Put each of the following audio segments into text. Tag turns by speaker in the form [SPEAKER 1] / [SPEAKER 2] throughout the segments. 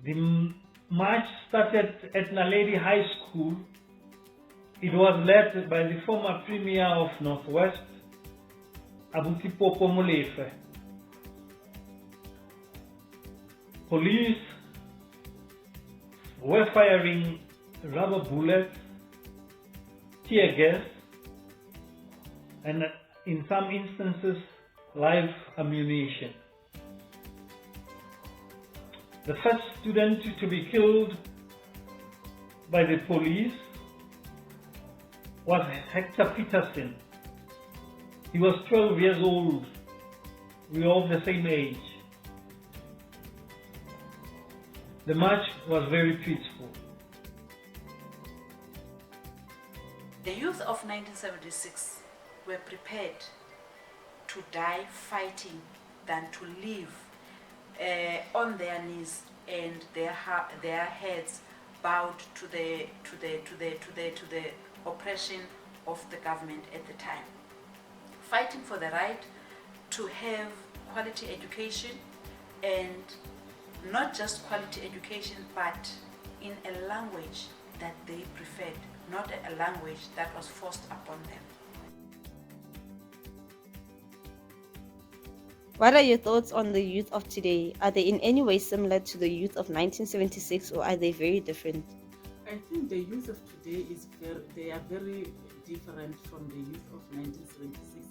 [SPEAKER 1] The march started at Naledi High School. It was led by the former Premier of Northwest, Abuti Popo Molefe. Police were firing rubber bullets, tear gas, and in some instances, live ammunition. The first student to be killed by the police was Hector Peterson. He was 12 years old. We were of the same age. The march was very peaceful.
[SPEAKER 2] The youth of 1976 were prepared to die fighting than to live on their knees and their heads bowed to the oppression of the government at the time. Fighting for the right to have quality education, and not just quality education, but in a language that they preferred, not a language that was forced upon them.
[SPEAKER 3] What are your thoughts on the youth of today? Are they in any way similar to the youth of 1976, or are they very different?
[SPEAKER 4] I think the youth of today they are very different from the youth of 1976.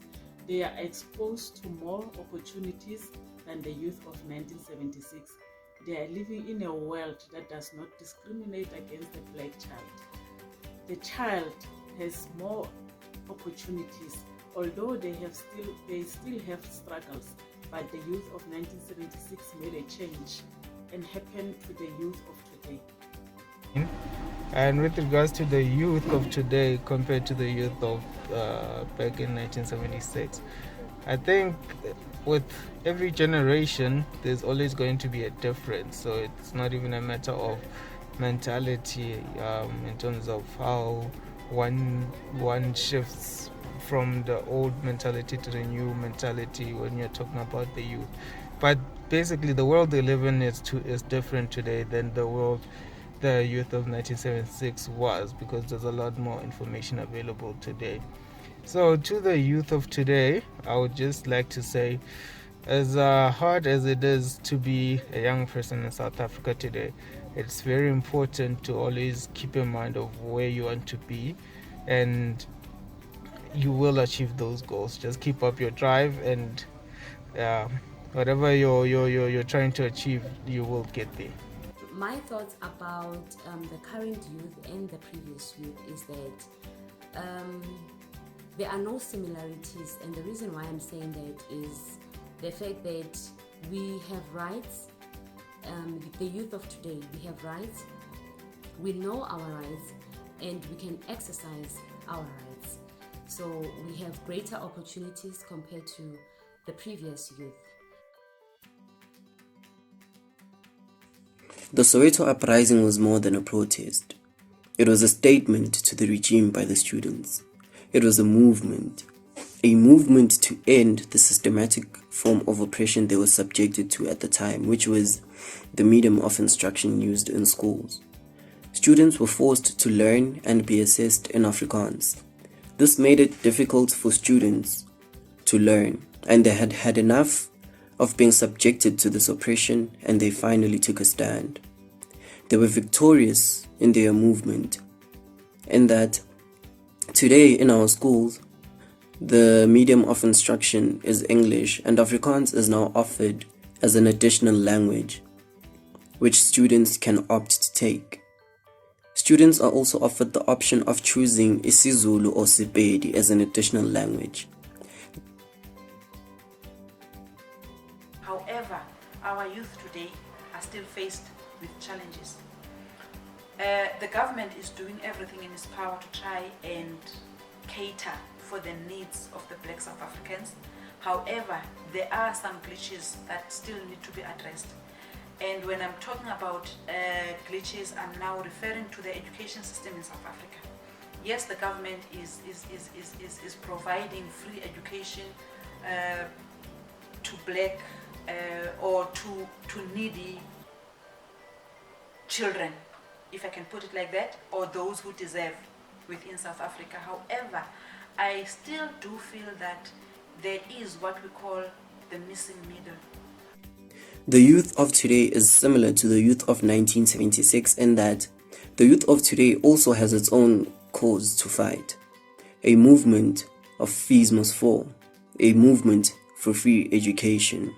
[SPEAKER 4] They are exposed to more opportunities than the youth of 1976. They are living in a world that does not discriminate against the black child. The child has more opportunities, although they still have struggles. But the youth of 1976 made a change and happened to the youth of today.
[SPEAKER 5] And with regards to the youth of today compared to the youth of back in 1976, I think with every generation there's always going to be a difference. So it's not even a matter of mentality in terms of how one shifts from the old mentality to the new mentality when you're talking about the youth. But basically the world they live in is different today than the world the youth of 1976 was, because there's a lot more information available today. So to the youth of today, I would just like to say, as hard as it is to be a young person in South Africa today, it's very important to always keep in mind of where you want to be, and you will achieve those goals. Just keep up your drive, and whatever you're trying to achieve, you will get there.
[SPEAKER 6] My thoughts about the current youth and the previous youth is that there are no similarities, and the reason why I'm saying that is the fact that we have rights. The youth of today, we have rights, we know our rights, and we can exercise our rights. So we have greater opportunities compared to the previous youth.
[SPEAKER 7] The Soweto uprising was more than a protest. It was a statement to the regime by the students. It was a movement to end the systematic form of oppression they were subjected to at the time, which was the medium of instruction used in schools. Students were forced to learn and be assessed in Afrikaans. This made it difficult for students to learn, and they had had enough of being subjected to this oppression, and they finally took a stand. They were victorious in their movement, in that today in our schools, the medium of instruction is English, and Afrikaans is now offered as an additional language, which students can opt to take. Students are also offered the option of choosing isiZulu or Sepedi as an additional language.
[SPEAKER 2] However, our youth today are still faced with challenges. The government is doing everything in its power to try and cater for the needs of the black South Africans. However, there are some glitches that still need to be addressed. And when I'm talking about glitches, I'm now referring to the education system in South Africa. Yes, the government is providing free education to black or to needy children, if I can put it like that, or those who deserve within South Africa. However, I still do feel that there is what we call the missing middle.
[SPEAKER 7] The youth of today is similar to the youth of 1976 in that the youth of today also has its own cause to fight. A movement of fees must fall, a movement for free education.